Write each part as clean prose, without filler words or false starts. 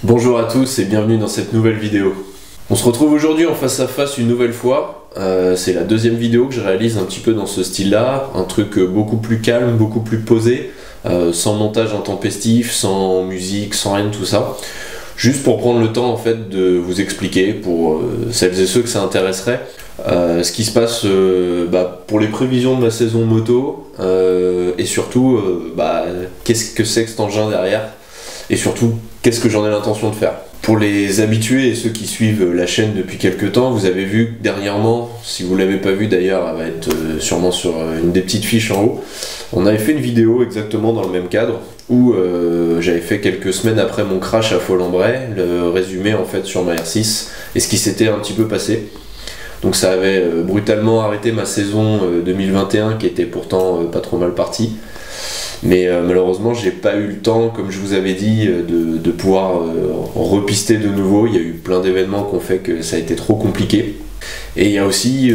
Bonjour à tous et bienvenue dans cette nouvelle vidéo. On se retrouve aujourd'hui en face à face une nouvelle fois. C'est la deuxième vidéo que je réalise un petit peu dans ce style-là, un truc beaucoup plus calme, beaucoup plus posé, sans montage intempestif, sans musique, sans rien de tout ça. Juste pour prendre le temps en fait de vous expliquer, pour celles et ceux que ça intéresserait, ce qui se passe pour les prévisions de ma saison moto, et surtout qu'est-ce que c'est que cet engin derrière, et surtout qu'est-ce que j'en ai l'intention de faire. Pour les habitués et ceux qui suivent la chaîne depuis quelques temps, vous avez vu que dernièrement, si vous ne l'avez pas vu d'ailleurs, elle va être sûrement sur une des petites fiches en haut, on avait fait une vidéo exactement dans le même cadre où j'avais fait quelques semaines après mon crash à Folembray, le résumé en fait sur ma R6 et ce qui s'était un petit peu passé. Donc ça avait brutalement arrêté ma saison 2021 qui était pourtant pas trop mal partie. Mais malheureusement j'ai pas eu le temps, comme je vous avais dit, de pouvoir repister de nouveau. Il y a eu plein d'événements qui ont fait que ça a été trop compliqué. Et il y a aussi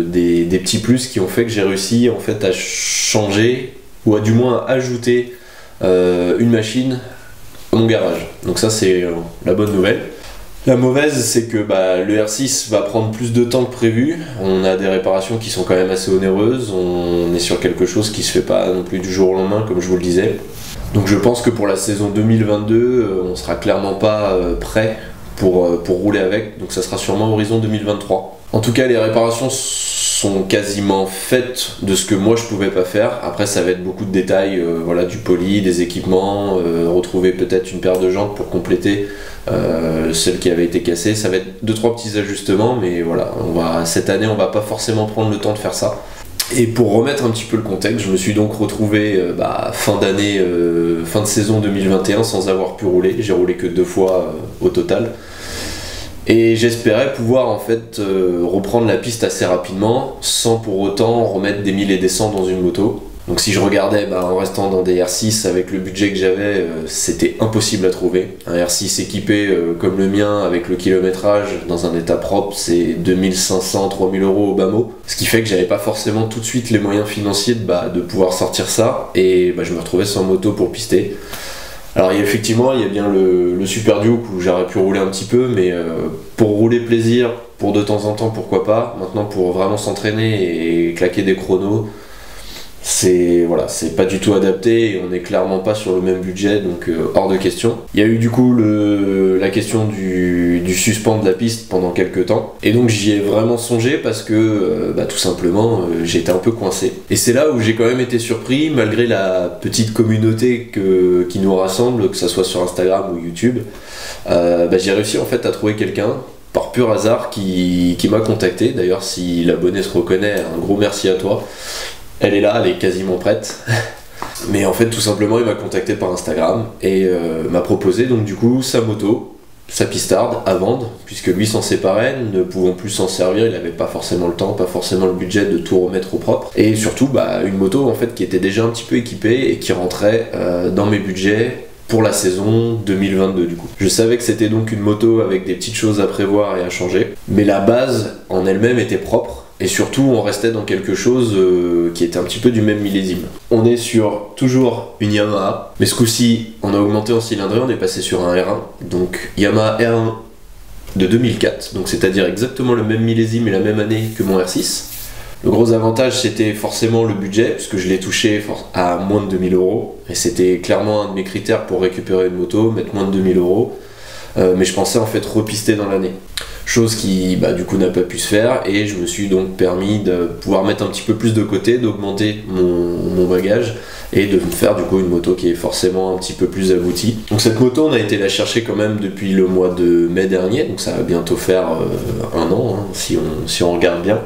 des petits plus qui ont fait que j'ai réussi en fait à changer, ou à du moins à ajouter une machine à mon garage. Donc ça c'est la bonne nouvelle. La mauvaise, c'est que le R6 va prendre plus de temps que prévu. On a des réparations qui sont quand même assez onéreuses. On est sur quelque chose qui se fait pas non plus du jour au lendemain, comme je vous le disais. Donc je pense que pour la saison 2022, on sera clairement pas prêt pour rouler avec. Donc ça sera sûrement horizon 2023. En tout cas, les réparations sont quasiment faites de ce que moi je pouvais pas faire. Après, ça va être beaucoup de détails, du poli, des équipements, retrouver peut-être une paire de jantes pour compléter celle qui avait été cassée. Ça va être 2-3 petits ajustements, mais voilà, cette année on va pas forcément prendre le temps de faire ça. Et pour remettre un petit peu le contexte, je me suis donc retrouvé fin d'année, fin de saison 2021 sans avoir pu rouler. J'ai roulé que 2 fois au total. Et j'espérais pouvoir en fait reprendre la piste assez rapidement sans pour autant remettre des 1000 et des 100 dans une moto. Donc si je regardais en restant dans des R6 avec le budget que j'avais, c'était impossible à trouver. Un R6 équipé comme le mien avec le kilométrage dans un état propre, c'est 2500-3000 € au bas mot. Ce qui fait que j'avais pas forcément tout de suite les moyens financiers de pouvoir sortir ça. Et je me retrouvais sans moto pour pister. Alors effectivement, il y a bien le Super Duke où j'aurais pu rouler un petit peu, mais pour rouler plaisir, pour de temps en temps, pourquoi pas. Maintenant, pour vraiment s'entraîner et claquer des chronos, c'est pas du tout adapté et on n'est clairement pas sur le même budget, donc hors de question. Il y a eu du coup la question du suspens de la piste pendant quelques temps, et donc j'y ai vraiment songé parce que tout simplement j'étais un peu coincé. Et c'est là où j'ai quand même été surpris, malgré la petite communauté qui nous rassemble, que ça soit sur Instagram ou YouTube. J'ai réussi en fait à trouver quelqu'un par pur hasard qui m'a contacté. D'ailleurs, si l'abonné se reconnaît, un gros merci à toi. Elle est là, elle est quasiment prête. Mais en fait, tout simplement, il m'a contacté par Instagram et m'a proposé donc du coup sa moto, sa pistarde à vendre, puisque lui s'en séparait, ne pouvant plus s'en servir, il n'avait pas forcément le temps, pas forcément le budget de tout remettre au propre. Et surtout, une moto en fait qui était déjà un petit peu équipée et qui rentrait dans mes budgets pour la saison 2022 du coup. Je savais que c'était donc une moto avec des petites choses à prévoir et à changer, mais la base en elle-même était propre. Et surtout, on restait dans quelque chose qui était un petit peu du même millésime. On est sur toujours une Yamaha, mais ce coup-ci, on a augmenté en cylindrée, on est passé sur un R1. Donc Yamaha R1 de 2004, donc c'est-à-dire exactement le même millésime et la même année que mon R6. Le gros avantage, c'était forcément le budget, puisque je l'ai touché à moins de 2000 €. Et c'était clairement un de mes critères pour récupérer une moto, mettre moins de 2000 €. Mais je pensais en fait repister dans l'année. Chose qui du coup n'a pas pu se faire, et je me suis donc permis de pouvoir mettre un petit peu plus de côté, d'augmenter mon bagage et de me faire du coup une moto qui est forcément un petit peu plus aboutie. Donc cette moto, on a été la chercher quand même depuis le mois de mai dernier, donc ça va bientôt faire 1 an si on regarde bien.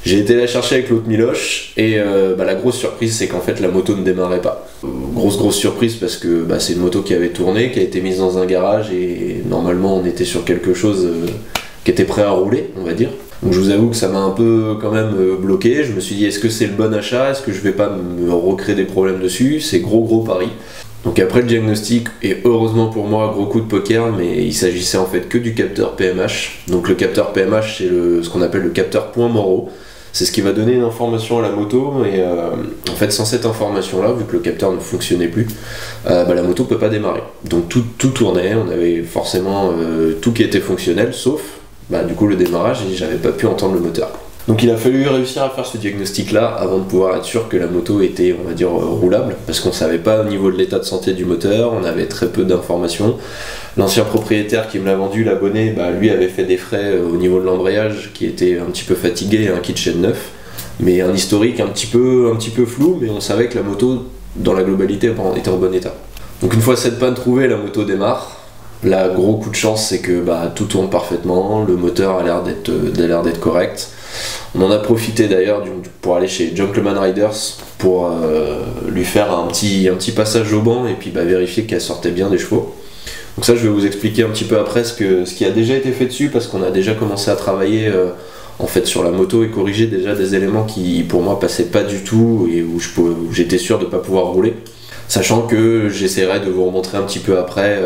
J'ai été la chercher avec l'autre Miloche et la grosse surprise, c'est qu'en fait la moto ne démarrait pas. Grosse surprise parce que c'est une moto qui avait tourné, qui a été mise dans un garage et normalement on était sur quelque chose qui était prêt à rouler, on va dire. Donc je vous avoue que ça m'a un peu quand même bloqué. Je me suis dit, est-ce que c'est le bon achat? Est-ce que je vais pas me recréer des problèmes dessus? C'est gros pari. Donc après le diagnostic, et heureusement pour moi, gros coup de poker, mais il s'agissait en fait que du capteur PMH. Donc le capteur PMH, c'est ce qu'on appelle le capteur point Moreau. C'est ce qui va donner une information à la moto, et en fait sans cette information là, vu que le capteur ne fonctionnait plus, la moto peut pas démarrer. Donc tout tournait, on avait forcément tout qui était fonctionnel, sauf du coup le démarrage, et j'avais pas pu entendre le moteur. Donc il a fallu réussir à faire ce diagnostic là avant de pouvoir être sûr que la moto était, on va dire, roulable, parce qu'on savait pas au niveau de l'état de santé du moteur, on avait très peu d'informations. L'ancien propriétaire qui me l'a vendu, l'abonné, lui avait fait des frais au niveau de l'embrayage, qui était un petit peu fatigué, un kit chaîne neuf, mais un historique un petit peu flou, mais on savait que la moto dans la globalité était en bon état. Donc une fois cette panne trouvée, la moto démarre. Là, gros coup de chance, c'est que tout tourne parfaitement, le moteur a l'air d'être correct. On en a profité d'ailleurs pour aller chez Gentleman Riders pour lui faire un petit passage au banc et puis vérifier qu'elle sortait bien des chevaux. Donc ça, je vais vous expliquer un petit peu après ce qui a déjà été fait dessus, parce qu'on a déjà commencé à travailler en fait sur la moto et corriger déjà des éléments qui pour moi passaient pas du tout et où j'étais sûr de ne pas pouvoir rouler. Sachant que j'essaierai de vous remontrer un petit peu après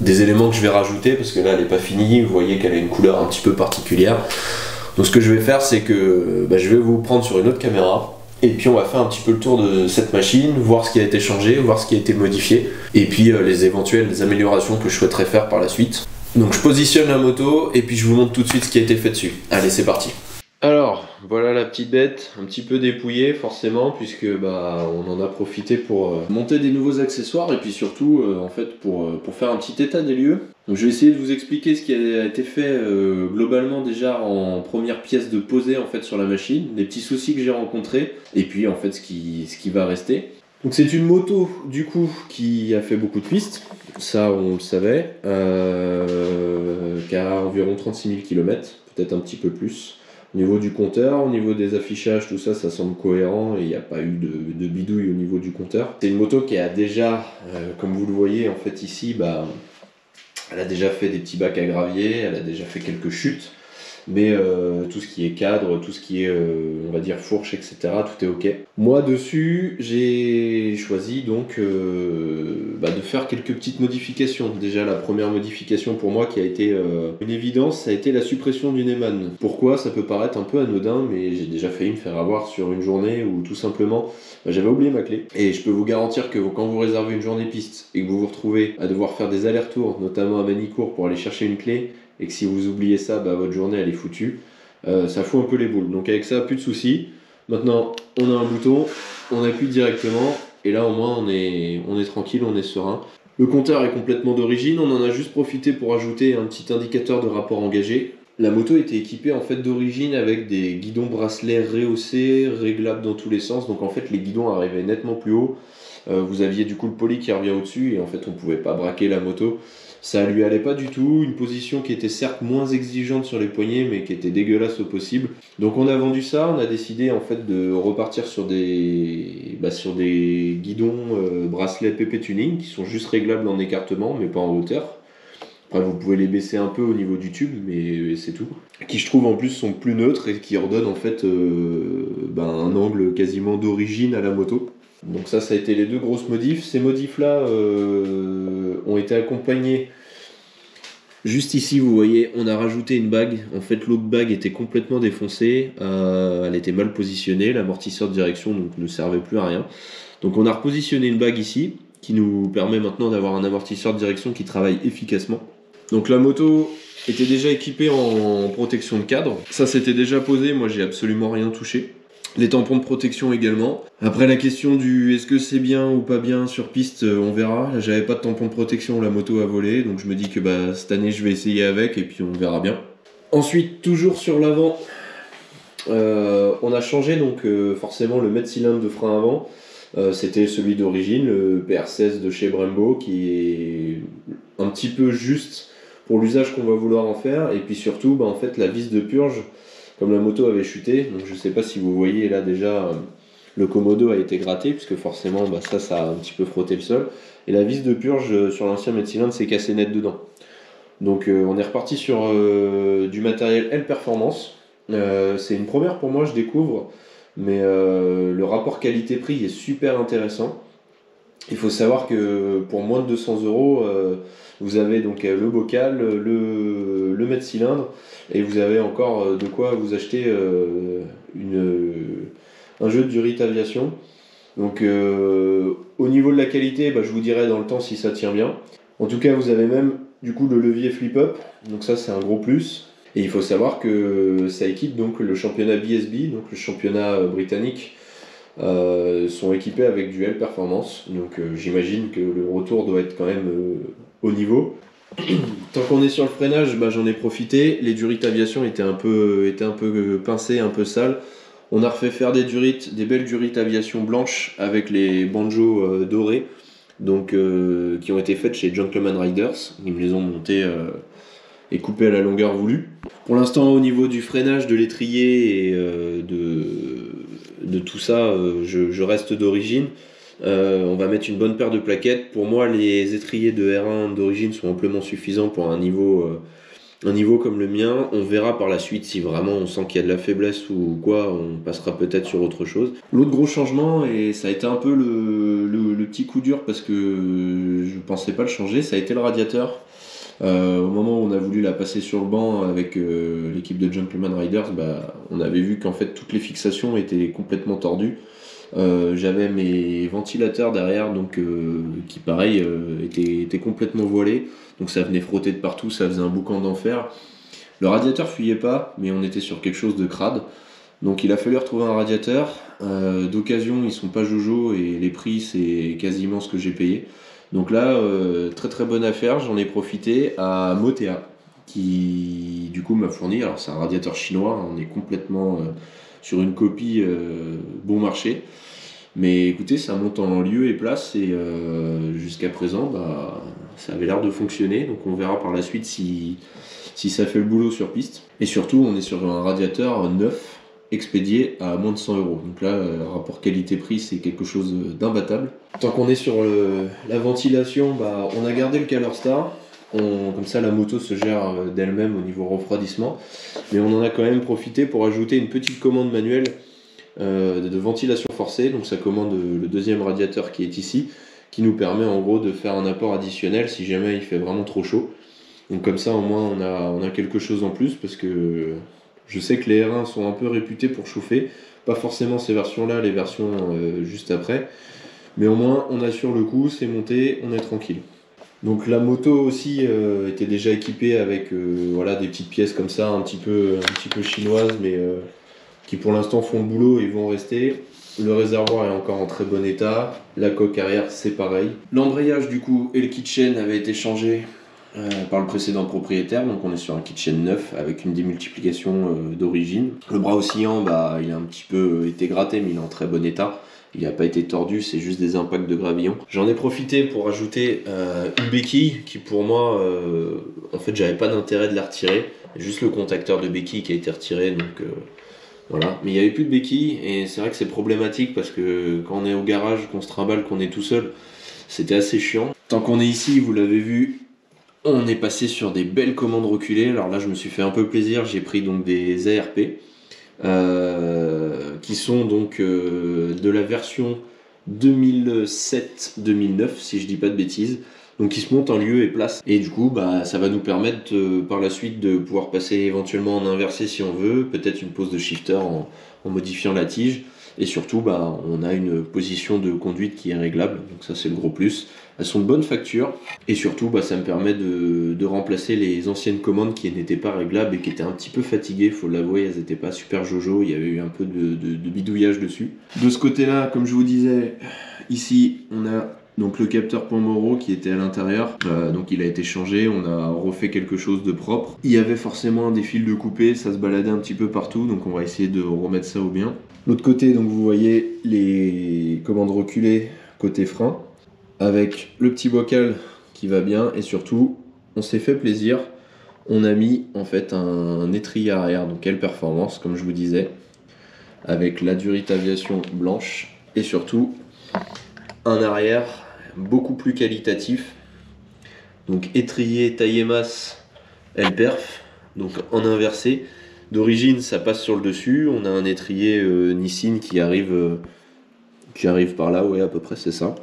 des éléments que je vais rajouter, parce que là elle n'est pas finie, vous voyez qu'elle a une couleur un petit peu particulière. Donc ce que je vais faire, c'est que je vais vous prendre sur une autre caméra, et puis on va faire un petit peu le tour de cette machine, voir ce qui a été changé, voir ce qui a été modifié, et puis les éventuelles améliorations que je souhaiterais faire par la suite. Donc je positionne la moto, et puis je vous montre tout de suite ce qui a été fait dessus. Allez, c'est parti. Alors, voilà la petite bête, un petit peu dépouillée forcément, puisque on en a profité pour monter des nouveaux accessoires, et puis surtout en fait pour faire un petit état des lieux. Donc je vais essayer de vous expliquer ce qui a été fait globalement déjà en première pièce de posée en fait sur la machine, les petits soucis que j'ai rencontrés, et puis en fait ce qui va rester. Donc c'est une moto du coup qui a fait beaucoup de pistes, ça on le savait, qui a environ 36 000 km, peut-être un petit peu plus. Au niveau du compteur, au niveau des affichages, tout ça, ça semble cohérent et il n'y a pas eu de bidouille au niveau du compteur. C'est une moto qui a déjà, comme vous le voyez en fait ici, elle a déjà fait des petits bacs à gravier, elle a déjà fait quelques chutes, mais tout ce qui est cadre, tout ce qui est, on va dire, fourche, etc., tout est ok. Moi dessus, j'ai choisi donc de faire quelques petites modifications. Déjà la première modification pour moi qui a été une évidence, ça a été la suppression du Neyman. Pourquoi? Ça peut paraître un peu anodin, mais j'ai déjà failli me faire avoir sur une journée où tout simplement j'avais oublié ma clé. Et je peux vous garantir que quand vous réservez une journée piste et que vous vous retrouvez à devoir faire des allers-retours, notamment à Manicourt pour aller chercher une clé, et que si vous oubliez ça, votre journée elle est foutue, ça fout un peu les boules. Donc avec ça, plus de soucis. Maintenant, on a un bouton, on appuie directement, et là au moins on est tranquille, on est serein. Le compteur est complètement d'origine, on en a juste profité pour ajouter un petit indicateur de rapport engagé. La moto était équipée en fait d'origine avec des guidons bracelets rehaussés, réglables dans tous les sens, donc en fait les guidons arrivaient nettement plus haut. Vous aviez du coup le poli qui revient au-dessus, et en fait on pouvait pas braquer la moto. Ça lui allait pas du tout, une position qui était certes moins exigeante sur les poignets, mais qui était dégueulasse au possible. Donc on a vendu ça, on a décidé en fait de repartir sur des guidons bracelets PP Tuning, qui sont juste réglables en écartement, mais pas en hauteur. Après, vous pouvez les baisser un peu au niveau du tube, mais c'est tout. Qui je trouve en plus sont plus neutres et qui redonnent en fait un angle quasiment d'origine à la moto. Donc ça a été les deux grosses modifs. Ces modifs là ont été accompagnés. Juste ici vous voyez, on a rajouté une bague. En fait l'autre bague était complètement défoncée, elle était mal positionnée, l'amortisseur de direction donc ne servait plus à rien. Donc on a repositionné une bague ici qui nous permet maintenant d'avoir un amortisseur de direction qui travaille efficacement. Donc la moto était déjà équipée en protection de cadre. Ça c'était déjà posé, moi j'ai absolument rien touché. Les tampons de protection également. Après la question du est-ce que c'est bien ou pas bien sur piste, on verra. Là j'avais pas de tampon de protection, la moto a volé, donc je me dis que cette année je vais essayer avec et puis on verra bien. Ensuite, toujours sur l'avant, on a changé donc forcément le mètre-cylindre de frein avant. C'était celui d'origine, le PR16 de chez Brembo, qui est un petit peu juste pour l'usage qu'on va vouloir en faire. Et puis surtout, en fait, la vis de purge, comme la moto avait chuté, donc je ne sais pas si vous voyez là déjà, le commodo a été gratté, puisque forcément ça a un petit peu frotté le sol. Et la vis de purge sur l'ancien mètre-cylindre s'est cassée net dedans. Donc on est reparti sur du matériel L Performance. C'est une première pour moi, je découvre. Mais le rapport qualité-prix est super intéressant. Il faut savoir que pour moins de 200 euros, vous avez donc le bocal, le mètre-cylindre, et vous avez encore de quoi vous acheter un jeu de durite aviation. Donc au niveau de la qualité, je vous dirai dans le temps si ça tient bien. En tout cas, vous avez même du coup le levier flip-up, donc ça c'est un gros plus. Et il faut savoir que ça équipe donc le championnat BSB, donc le championnat britannique, sont équipés avec du L Performance. Donc j'imagine que le retour doit être quand même au niveau. Tant qu'on est sur le freinage, j'en ai profité. Les durites aviation étaient un peu pincées, un peu sales. On a refait faire des belles durites aviation blanches avec les banjos dorés, donc qui ont été faites chez Gentleman Riders. Ils me les ont montées et coupées à la longueur voulue. Pour l'instant, au niveau du freinage, de l'étrier et de tout ça, je reste d'origine. On va mettre une bonne paire de plaquettes. Pour moi, les étriers de R1 d'origine sont amplement suffisants pour un niveau comme le mien. On verra par la suite si vraiment on sent qu'il y a de la faiblesse ou quoi, on passera peut-être sur autre chose. L'autre gros changement, et ça a été un peu le petit coup dur parce que je pensais pas le changer, ça a été le radiateur. Au moment où on a voulu la passer sur le banc avec l'équipe de Gentleman Riders, on avait vu qu'en fait toutes les fixations étaient complètement tordues. J'avais mes ventilateurs derrière, donc qui pareil étaient complètement voilés, donc ça venait frotter de partout, ça faisait un boucan d'enfer. Le radiateur fuyait pas, mais on était sur quelque chose de crade, donc il a fallu retrouver un radiateur. D'occasion, ils sont pas jojo et les prix c'est quasiment ce que j'ai payé. Donc là, très très bonne affaire, j'en ai profité à Motea, qui du coup m'a fourni, alors c'est un radiateur chinois, on est complètement sur une copie bon marché. Mais écoutez, ça monte en lieu et place et jusqu'à présent, ça avait l'air de fonctionner. Donc on verra par la suite si ça fait le boulot sur piste. Et surtout, on est sur un radiateur neuf, expédié à moins de 100 euros. Donc là, rapport qualité-prix, c'est quelque chose d'imbattable. Tant qu'on est sur la ventilation, on a gardé le CalorStar. Comme ça, la moto se gère d'elle-même au niveau refroidissement. Mais on en a quand même profité pour ajouter une petite commande manuelle de ventilation forcée. Donc ça commande le deuxième radiateur qui est ici, qui nous permet en gros de faire un apport additionnel si jamais il fait vraiment trop chaud. Donc comme ça, au moins, on a quelque chose en plus parce que je sais que les R1 sont un peu réputés pour chauffer. Pas forcément ces versions-là, les versions juste après. Mais au moins, on assure le coup, c'est monté, on est tranquille. Donc la moto aussi était déjà équipée avec des petites pièces comme ça, un petit peu chinoises, mais qui pour l'instant font le boulot et vont rester. Le réservoir est encore en très bon état. La coque arrière, c'est pareil. L'embrayage du coup et le kitchen avaient été changés par le précédent propriétaire, donc on est sur un kitchen neuf avec une démultiplication d'origine. Le bras oscillant, il a un petit peu été gratté, mais il est en très bon état. Il n'a pas été tordu, c'est juste des impacts de gravillon. J'en ai profité pour ajouter une béquille qui pour moi, en fait j'avais pas d'intérêt de la retirer. Juste le contacteur de béquille qui a été retiré, donc voilà. Mais il n'y avait plus de béquille et c'est vrai que c'est problématique parce que quand on est au garage, qu'on se trimballe, qu'on est tout seul, c'était assez chiant. Tant qu'on est ici, vous l'avez vu, on est passé sur des belles commandes reculées. Alors là je me suis fait un peu plaisir, j'ai pris donc des ARP. Qui sont donc de la version 2007-2009 si je dis pas de bêtises, donc qui se montent en lieu et place et du coup ça va nous permettre par la suite de pouvoir passer éventuellement en inversé si on veut, peut-être une pose de shifter en modifiant la tige et surtout on a une position de conduite qui est réglable, donc ça c'est le gros plus. Elles sont de bonne facture et surtout ça me permet de remplacer les anciennes commandes qui n'étaient pas réglables et qui étaient un petit peu fatiguées, faut l'avouer, elles n'étaient pas super jojo, il y avait eu un peu de bidouillage dessus. De ce côté-là, comme je vous disais, ici on a donc le capteur Pomoro qui était à l'intérieur, donc il a été changé, on a refait quelque chose de propre. Il y avait forcément des fils de coupé, ça se baladait un petit peu partout, donc on va essayer de remettre ça au bien. L'autre côté, donc vous voyez les commandes reculées côté frein, avec le petit bocal qui va bien et surtout on s'est fait plaisir, on a mis en fait un étrier arrière, donc L Performance comme je vous disais, avec la durite aviation blanche et surtout un arrière beaucoup plus qualitatif, donc étrier taillé masse L Perf, donc en inversé. D'origine ça passe sur le dessus, on a un étrier Nissin qui arrive par là, ouais à peu près c'est ça.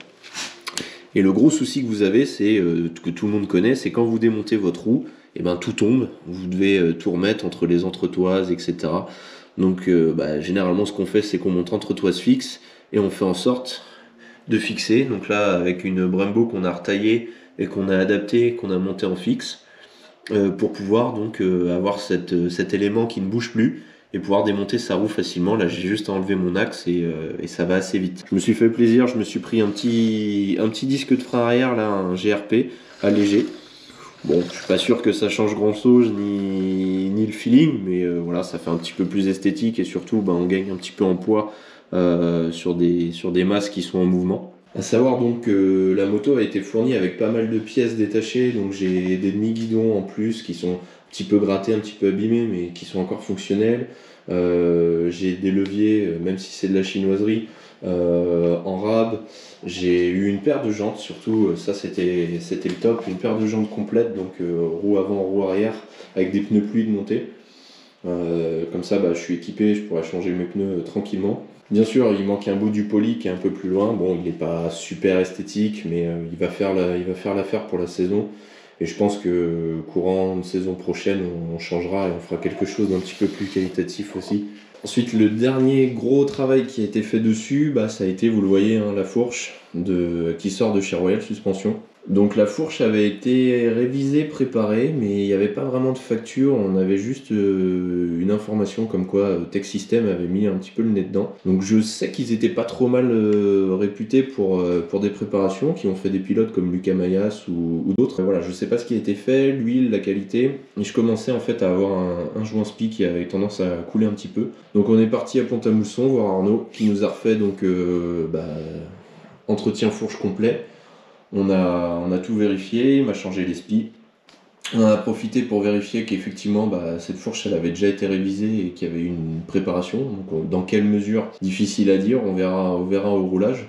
Et le gros souci que vous avez, c'est que tout le monde connaît, c'est quand vous démontez votre roue, et ben tout tombe, vous devez tout remettre entre les entretoises, etc. Donc généralement ce qu'on fait, c'est qu'on monte entretoise fixe et on fait en sorte de fixer. Donc là avec une Brembo qu'on a retaillée et qu'on a adapté, qu'on a monté en fixe, pour pouvoir donc avoir cet élément qui ne bouge plus et pouvoir démonter sa roue facilement. Là j'ai juste à enlever mon axe et ça va assez vite. Je me suis fait plaisir, je me suis pris un petit disque de frein arrière là, un GRP allégé. Bon, je suis pas sûr que ça change grand chose ni le feeling, mais voilà, ça fait un petit peu plus esthétique et surtout on gagne un petit peu en poids sur des masses qui sont en mouvement. À savoir donc que la moto a été fournie avec pas mal de pièces détachées, donc j'ai des demi-guidons en plus qui sont un petit peu grattés, un petit peu abîmés, mais qui sont encore fonctionnels. J'ai des leviers, même si c'est de la chinoiserie, en rab. J'ai eu une paire de jantes, surtout ça c'était le top, une paire de jantes complète, donc roue avant, roue arrière, avec des pneus fluides montés. Comme ça je suis équipé, je pourrais changer mes pneus tranquillement. Bien sûr, il manque un bout du poli qui est un peu plus loin. Bon, il n'est pas super esthétique, mais il va faire l'affaire pour la saison. Et je pense que courant de saison prochaine, on changera et on fera quelque chose d'un petit peu plus qualitatif aussi. Ensuite, le dernier gros travail qui a été fait dessus, ça a été, vous le voyez, la fourche qui sort de chez Royal Suspension. Donc la fourche avait été révisée, préparée, mais il n'y avait pas vraiment de facture, on avait juste une information comme quoi Tech System avait mis un petit peu le nez dedans. Donc je sais qu'ils étaient pas trop mal réputés pour des préparations, qui ont fait des pilotes comme Lucas Mayas ou d'autres. Voilà, je sais pas ce qui a été fait, l'huile, la qualité, et je commençais en fait à avoir un joint spi qui avait tendance à couler un petit peu. Donc on est parti à Pont-à-Mousson voir Arnaud, qui nous a refait donc entretien fourche complet. On a tout vérifié, il m'a changé les spis. On en a profité pour vérifier qu'effectivement cette fourche elle avait déjà été révisée et qu'il y avait eu une préparation. Donc dans quelle mesure, difficile à dire, on verra au roulage.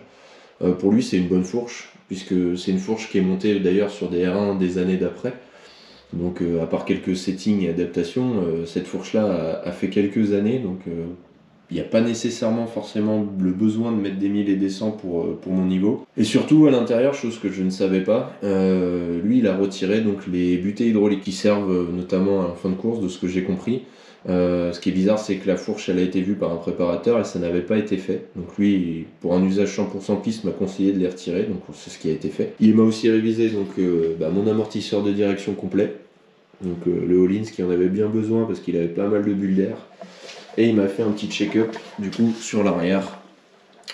Pour lui c'est une bonne fourche, puisque c'est une fourche qui est montée d'ailleurs sur des R1 des années d'après. Donc à part quelques settings et adaptations, cette fourche là a fait quelques années, donc il n'y a pas nécessairement forcément le besoin de mettre des 1000 et des 100 pour mon niveau. Et surtout à l'intérieur, chose que je ne savais pas, lui il a retiré donc les butées hydrauliques qui servent notamment à la fin de course, de ce que j'ai compris. Ce qui est bizarre, c'est que la fourche elle a été vue par un préparateur et ça n'avait pas été fait. Donc lui, pour un usage 100% piste, m'a conseillé de les retirer, donc c'est ce qui a été fait. Il m'a aussi révisé donc mon amortisseur de direction complet, donc le Hollins qui en avait bien besoin parce qu'il avait pas mal de bulles d'air. Et il m'a fait un petit check-up du coup sur l'arrière.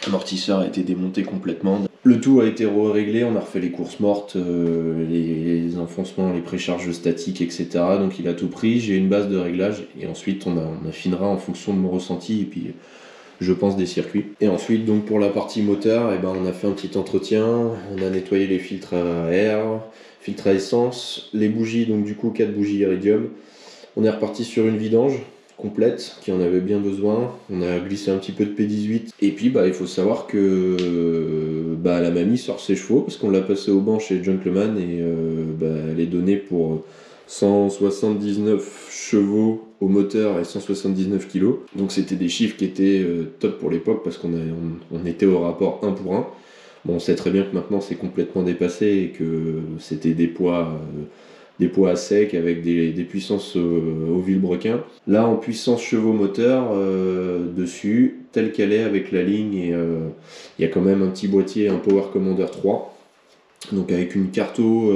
L'amortisseur a été démonté complètement. Le tout a été réglé, on a refait les courses mortes, les enfoncements, les précharges statiques, etc. Donc il a tout pris, j'ai une base de réglage et ensuite on affinera en fonction de mon ressenti et puis je pense des circuits. Et ensuite donc pour la partie moteur, on a fait un petit entretien, on a nettoyé les filtres à air, filtres à essence, les bougies, donc du coup 4 bougies iridium. On est reparti sur une vidange complète qui en avait bien besoin. On a glissé un petit peu de P18 et puis il faut savoir que la mamie sort ses chevaux parce qu'on l'a passé au banc chez Gentleman et elle est donnée pour 179 chevaux au moteur et 179 kg. Donc c'était des chiffres qui étaient top pour l'époque parce qu'on était au rapport 1 pour 1. Bon, on sait très bien que maintenant c'est complètement dépassé et que c'était des poids à sec avec des puissances au vilebrequin. Là en puissance chevaux moteur dessus, telle qu'elle est avec la ligne et il y a quand même un petit boîtier, un Power Commander 3. Donc avec une carto,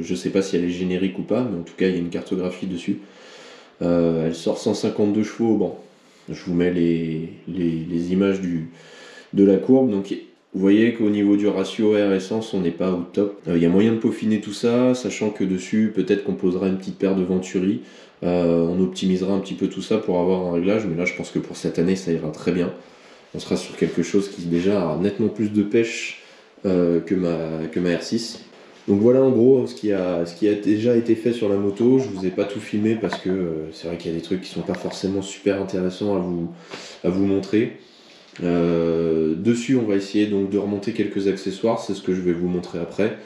je sais pas si elle est générique ou pas, mais en tout cas il y a une cartographie dessus. Elle sort 152 chevaux. Bon, je vous mets les images de la courbe. Donc vous voyez qu'au niveau du ratio air essence, on n'est pas au top. Il y a moyen de peaufiner tout ça, sachant que dessus, peut-être qu'on posera une petite paire de Venturi. On optimisera un petit peu tout ça pour avoir un réglage, mais là je pense que pour cette année ça ira très bien. On sera sur quelque chose qui déjà a nettement plus de pêche que ma R6. Donc voilà en gros ce qui a déjà été fait sur la moto. Je vous ai pas tout filmé parce que c'est vrai qu'il y a des trucs qui sont pas forcément super intéressants à vous montrer. Dessus on va essayer donc de remonter quelques accessoires, c'est ce que je vais vous montrer après.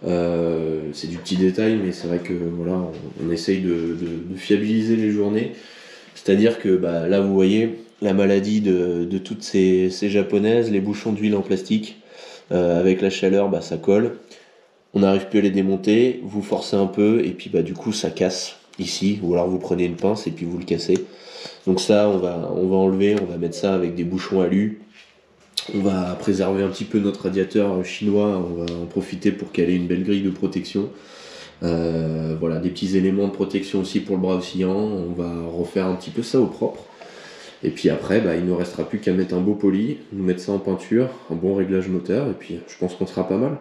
C'est du petit détail, mais c'est vrai que voilà, on essaye de fiabiliser les journées. C'est-à-dire que là vous voyez la maladie de toutes ces japonaises, les bouchons d'huile en plastique. avec la chaleur, ça colle. On n'arrive plus à les démonter, vous forcez un peu et puis du coup ça casse ici, ou alors vous prenez une pince et puis vous le cassez. Donc ça on va enlever, on va mettre ça avec des bouchons alu. On va préserver un petit peu notre radiateur chinois, on va en profiter pour qu'elle ait une belle grille de protection. Voilà, des petits éléments de protection aussi pour le bras oscillant. On va refaire un petit peu ça au propre. Et puis après, il ne nous restera plus qu'à mettre un beau poli, nous mettre ça en peinture, un bon réglage moteur, et puis je pense qu'on sera pas mal.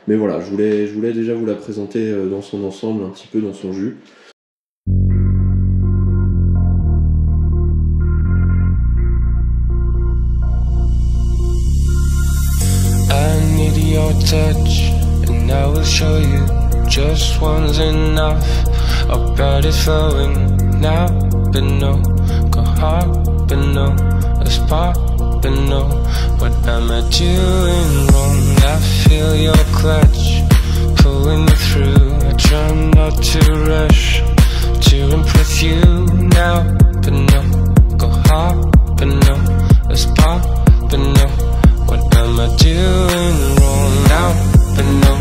Mais voilà, je voulais déjà vous la présenter dans son ensemble, un petit peu dans son jus. I need your touch, and I will show you just one's enough. Our blood is flowing now, but no, go hard, but no, let's pop, but no. What am I doing wrong? I feel your clutch pulling me through. I try not to rush to impress you now, but no, go hard, but no, let's pop, but no. What am I doing wrong now? But no,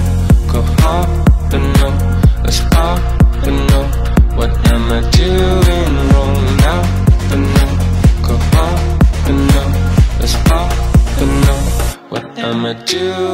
go hard, but no, let's pop, but no. What am I doing wrong now? But no, go hard, but no, let's pop, but no. What am I doing?